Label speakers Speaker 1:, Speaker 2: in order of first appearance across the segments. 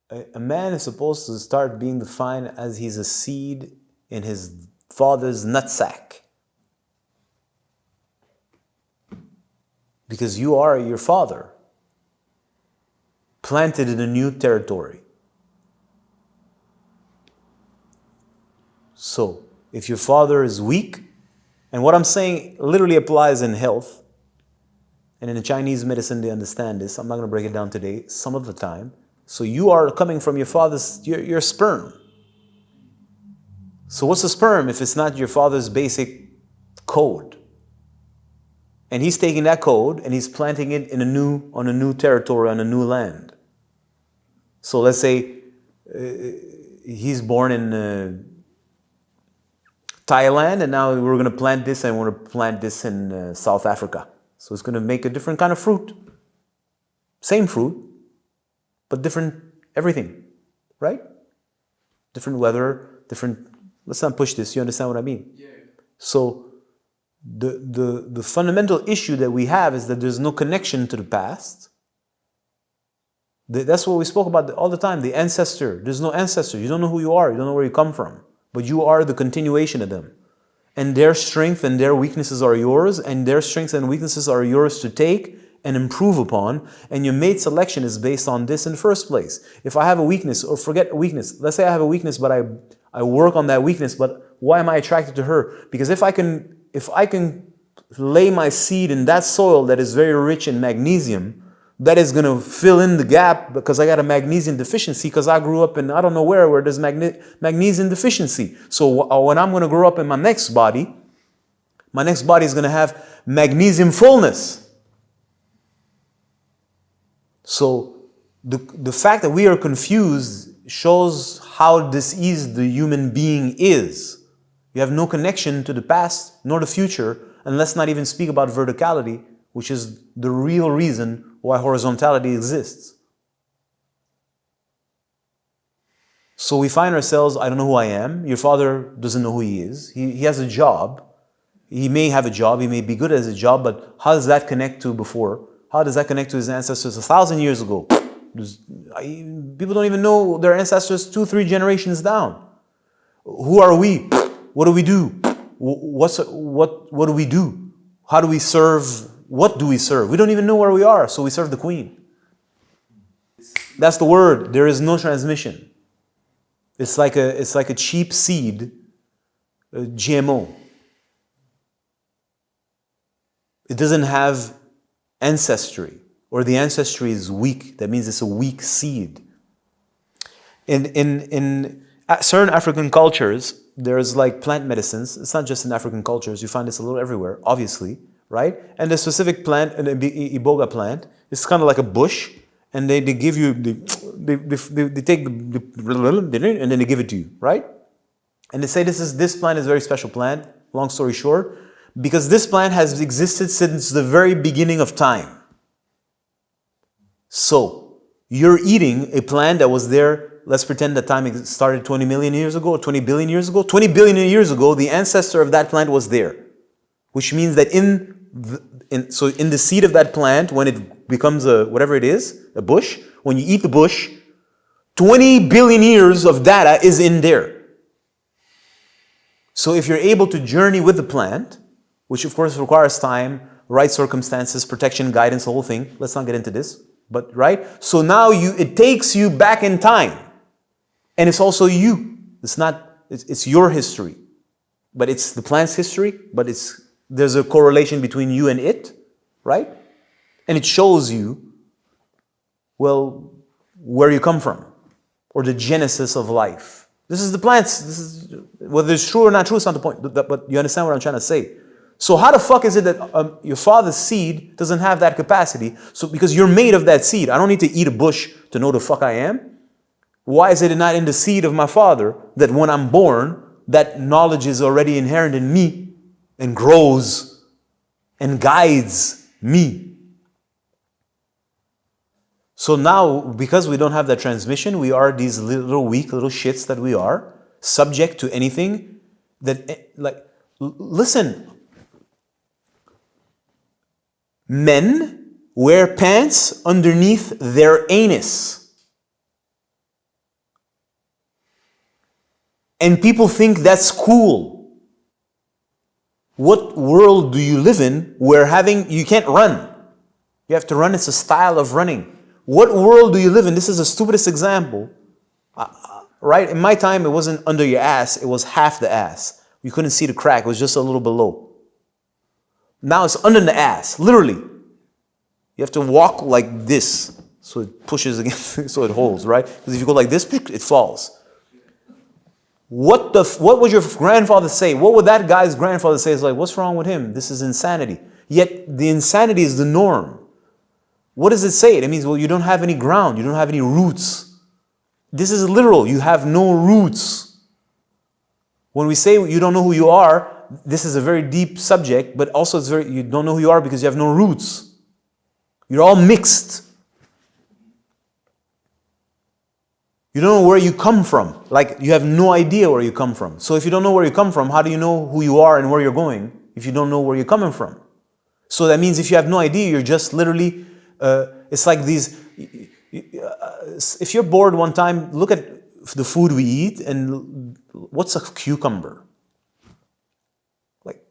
Speaker 1: A man is supposed to start being defined as he's a seed in his father's nutsack. Because you are your father, planted in a new territory. So, if your father is weak, and what I'm saying literally applies in health, and in the Chinese medicine they understand this, I'm not going to break it down today, some of the time. So you are coming from your father's, your sperm. So what's a sperm if it's not your father's basic code? And he's taking that code and he's planting it on a new territory, on a new land. So let's say he's born in Thailand, and now we're going to plant this, and we're going to plant this in South Africa. So it's going to make a different kind of fruit. Same fruit, but different everything, right? Different weather, different... Let's not push this, you understand what I mean? Yeah. So the fundamental issue that we have is that there's no connection to the past. That's what we spoke about all the time, the ancestor. There's no ancestor. You don't know who you are. You don't know where you come from. But you are the continuation of them. And their strength and their weaknesses are yours, and their strengths and weaknesses are yours to take and improve upon. And your mate selection is based on this in the first place. If I have a weakness, or forget a weakness, let's say I have a weakness, but I work on that weakness, but why am I attracted to her? Because if I can lay my seed in that soil that is very rich in magnesium, that is going to fill in the gap because I got a magnesium deficiency because I grew up in I don't know where there's magnesium deficiency. So when I'm going to grow up in my next body is going to have magnesium fullness. So the fact that we are confused shows how diseased the human being is. You have no connection to the past nor the future, and let's not even speak about verticality, which is the real reason why horizontality exists. So we find ourselves, I don't know who I am. Your father doesn't know who he is. He has a job. He may have a job. He may be good at his job, but how does that connect to before? How does that connect to his ancestors 1,000 years ago? People don't even know their ancestors 2-3 generations down. Who are we? What do we do? What do we do? How do we serve? What do we serve? We don't even know where we are, so we serve the queen. That's the word. There is no transmission. It's like a cheap seed, a GMO. It doesn't have ancestry, or the ancestry is weak. That means it's a weak seed. In certain African cultures, there's like plant medicines. It's not just in African cultures. You find this a little everywhere, obviously. Right? And the specific plant, an iboga plant, it's kind of like a bush, and they give you, they take and then they give it to you, right? And they say this plant is a very special plant, long story short, because this plant has existed since the very beginning of time. So, you're eating a plant that was there, let's pretend that time started 20 million years ago, or 20 billion years ago. 20 billion years ago, the ancestor of that plant was there. Which means that in the seed of that plant, when it becomes whatever it is, a bush, when you eat the bush, 20 billion years of data is in there. So if you're able to journey with the plant, which of course requires time, right circumstances, protection, guidance, the whole thing. Let's not get into this, but right? So now it takes you back in time. And it's also you. It's your history. But it's the plant's history, but there's a correlation between you and it, right? And it shows you, well, where you come from, or the genesis of life. This is the plants. Whether it's true or not true, it's not the point. But you understand what I'm trying to say. So how the fuck is it that your father's seed doesn't have that capacity? So because you're made of that seed. I don't need to eat a bush to know the fuck I am. Why is it not in the seed of my father that when I'm born, that knowledge is already inherent in me and grows and guides me? So now, because we don't have that transmission, we are these little weak little shits that we are, subject to anything that, listen, men wear pants underneath their anus. And people think that's cool. What world do you live in where you can't run? You have to run, it's a style of running. What world do you live in? This is the stupidest example. Right? In my time, it wasn't under your ass, it was half the ass. You couldn't see the crack, it was just a little below. Now it's under the ass, literally. You have to walk like this, so it pushes against, so it holds, right? Because if you go like this, it falls. What would your grandfather say? What would that guy's grandfather say? It's like, what's wrong with him? This is insanity. Yet the insanity is the norm. What does it say? It means, well, you don't have any ground, you don't have any roots. This is literal, you have no roots. When we say you don't know who you are, this is a very deep subject, but also you don't know who you are because you have no roots. You're all mixed. You don't know where you come from. Like, you have no idea where you come from. So if you don't know where you come from, how do you know who you are and where you're going if you don't know where you're coming from? So that means if you have no idea, you're just literally, it's like these, if you're bored one time, look at the food we eat and what's a cucumber? Like,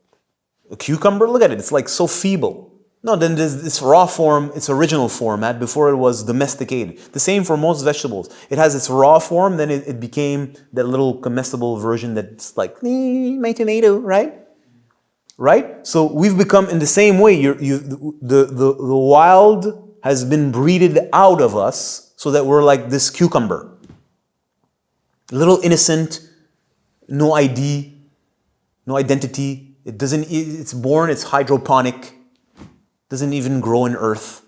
Speaker 1: a cucumber, look at it, it's like so feeble. No, then there's this raw form, its original format before it was domesticated. The same for most vegetables. It has its raw form, then it became that little comestible version that's like, my tomato, right? Right? So we've become in the same way. The wild has been breeded out of us so that we're like this cucumber. Little innocent, no ID, no identity. It's born, it's hydroponic. Doesn't even grow in earth.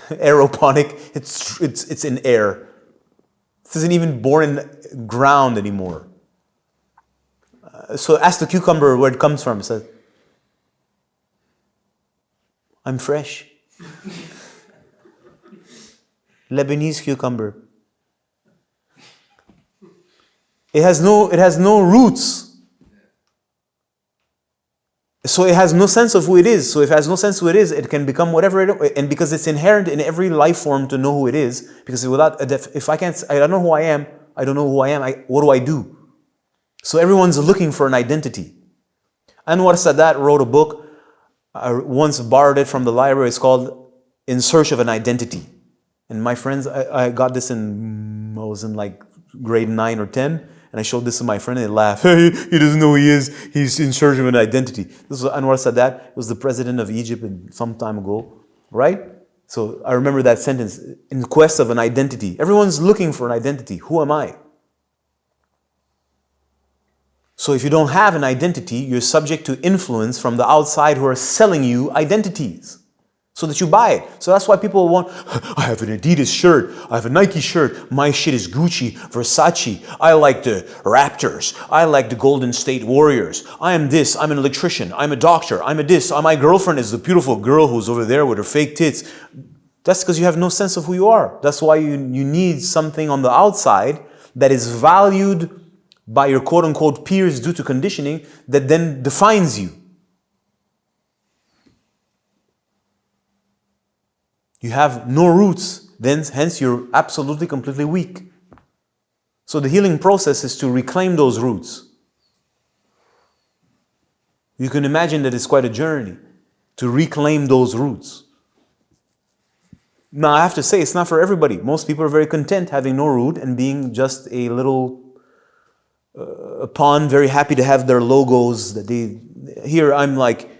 Speaker 1: Aeroponic, it's in air. It isn't even born in ground anymore. So ask the cucumber where it comes from. It says, I'm fresh. Lebanese cucumber. It has no roots. So it has no sense of who it is. So if it has no sense of who it is, it can become whatever it is. And because it's inherent in every life form to know who it is, because if I don't know who I am, I don't know who I am, what do I do? So everyone's looking for an identity. Anwar Sadat wrote a book, I once borrowed it from the library, it's called In Search of an Identity. And my friends, I got this I was in like grade 9 or 10, and I showed this to my friend and they laughed. Hey, he doesn't know who he is. He's in search of an identity. This was Anwar Sadat. He was the president of Egypt some time ago, right? So I remember that sentence, in quest of an identity. Everyone's looking for an identity. Who am I? So if you don't have an identity, you're subject to influence from the outside who are selling you identities so that you buy it. So that's why people want, I have an Adidas shirt, I have a Nike shirt, my shit is Gucci, Versace, I like the Raptors, I like the Golden State Warriors, I am this, I'm an electrician, I'm a doctor, I'm a this, my girlfriend is the beautiful girl who's over there with her fake tits. That's because you have no sense of who you are. That's why you need something on the outside that is valued by your quote-unquote peers due to conditioning that then defines you. You have no roots, then hence you're absolutely, completely weak. So the healing process is to reclaim those roots. You can imagine that it's quite a journey to reclaim those roots. Now I have to say, it's not for everybody. Most people are very content having no root and being just a little pawn, very happy to have their logos that here I'm like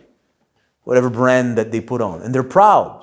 Speaker 1: whatever brand that they put on, and they're proud.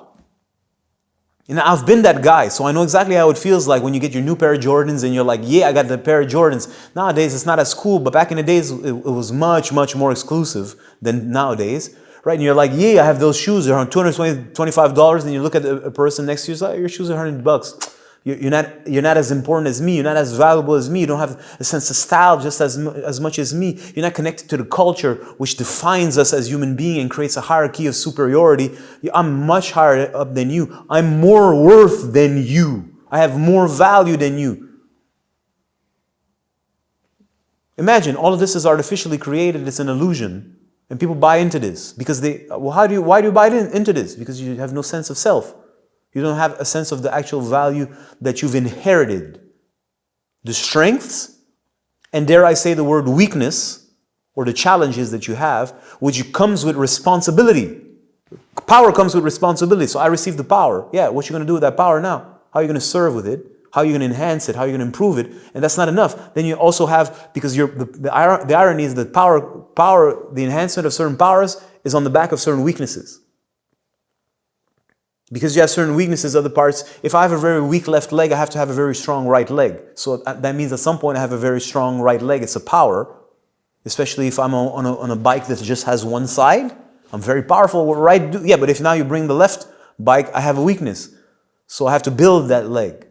Speaker 1: And I've been that guy, so I know exactly how it feels like when you get your new pair of Jordans and you're like, yeah, I got the pair of Jordans. Nowadays, it's not as cool, but back in the days, it was much, much more exclusive than nowadays, right? And you're like, yeah, I have those shoes. They're on $225, and you look at a person next to you, like, your shoes are $100. You're not as important as me. You're not as valuable as me. You don't have a sense of style just as much as me. You're not connected to the culture which defines us as human beings and creates a hierarchy of superiority. I'm much higher up than you. I'm more worth than you. I have more value than you. Imagine all of this is artificially created. It's an illusion, and people buy into this because why do you buy into this? Because you have no sense of self. You don't have a sense of the actual value that you've inherited. The strengths And dare I say the word weakness, or the challenges that you have, which comes with responsibility. Power comes with responsibility. So I received the power. Yeah, what you going to do with that power now? How are you going to serve with it? How are you going to enhance it? How are you going to improve it? And that's not enough. Then you also have, because the irony is that the enhancement of certain powers is on the back of certain weaknesses. Because you have certain weaknesses, other parts. If I have a very weak left leg, I have to have a very strong right leg. So that means at some point I have a very strong right leg. It's a power, especially if I'm on a bike that just has one side. I'm very powerful with right. Yeah, but if now you bring the left bike, I have a weakness. So I have to build that leg.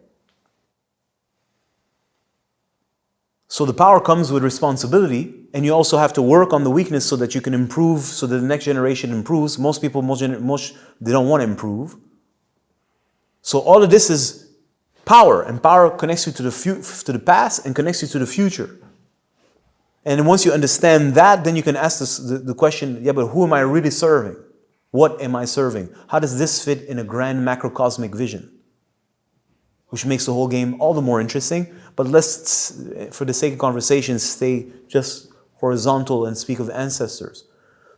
Speaker 1: So the power comes with responsibility, and you also have to work on the weakness so that you can improve, so that the next generation improves. Most people, they don't want to improve. So all of this is power, and power connects you to the past and connects you to the future. And once you understand that, then you can ask the question, yeah, but who am I really serving? What am I serving? How does this fit in a grand macrocosmic vision? Which makes the whole game all the more interesting. But let's, for the sake of conversation, stay just horizontal and speak of ancestors.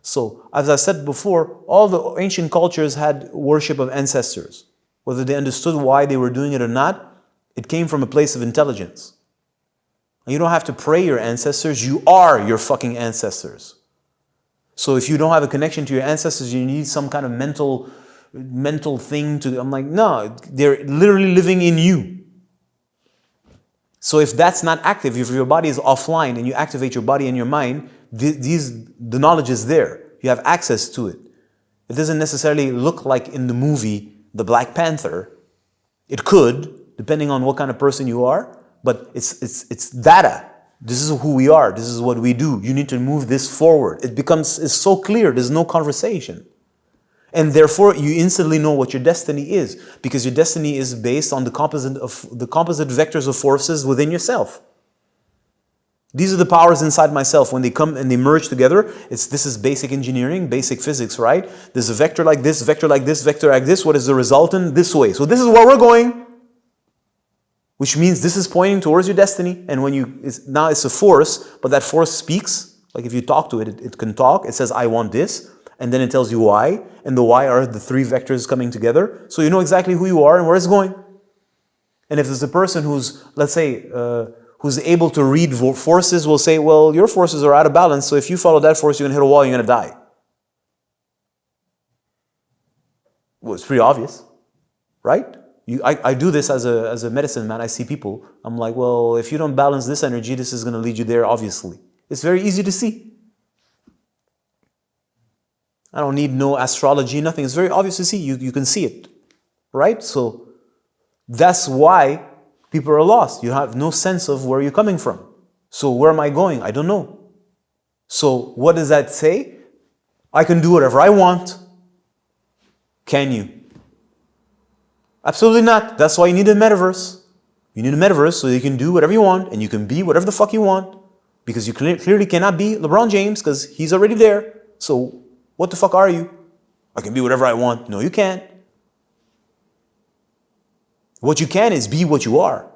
Speaker 1: So, as I said before, all the ancient cultures had worship of ancestors. Whether they understood why they were doing it or not, it came from a place of intelligence. And you don't have to pray your ancestors, you are your fucking ancestors. So if you don't have a connection to your ancestors, you need some kind of mental thing to, I'm like, no, they're literally living in you. So if that's not active, if your body is offline and you activate your body and your mind, the knowledge is there. You have access to it. It doesn't necessarily look like in the movie, The Black Panther. It could, depending on what kind of person you are, but it's data. This is who we are. This is what we do. You need to move this forward. It's so clear. There's no conversation. And therefore, you instantly know what your destiny is, because your destiny is based on the composite vectors of forces within yourself. These are the powers inside myself. When they come and they merge together, this is basic engineering, basic physics, right? There's a vector like this, vector like this, vector like this. What is the resultant? This way. So this is where we're going, which means this is pointing towards your destiny. And now it's a force, but that force speaks. Like if you talk to it, it can talk. It says, I want this. And then it tells you why, and the why are the three vectors coming together. So you know exactly who you are and where it's going. And if there's a person who's, let's say, who's able to read forces, will say, well, your forces are out of balance, so if you follow that force, you're going to hit a wall, you're going to die. Well, it's pretty obvious, right? I do this as a medicine man. I see people. I'm like, well, if you don't balance this energy, this is going to lead you there, obviously. It's very easy to see. I don't need no astrology, nothing. It's very obvious to see. You can see it, right? So that's why people are lost. You have no sense of where you're coming from. So where am I going? I don't know. So what does that say? I can do whatever I want. Can you? Absolutely not. That's why you need a metaverse. You need a metaverse so you can do whatever you want and you can be whatever the fuck you want, because you clearly cannot be LeBron James because he's already there. So what the fuck are you? I can be whatever I want. No, you can't. What you can is be what you are.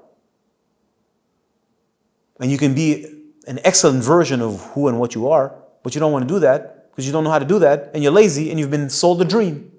Speaker 1: And you can be an excellent version of who and what you are, but you don't want to do that because you don't know how to do that, and you're lazy and you've been sold a dream.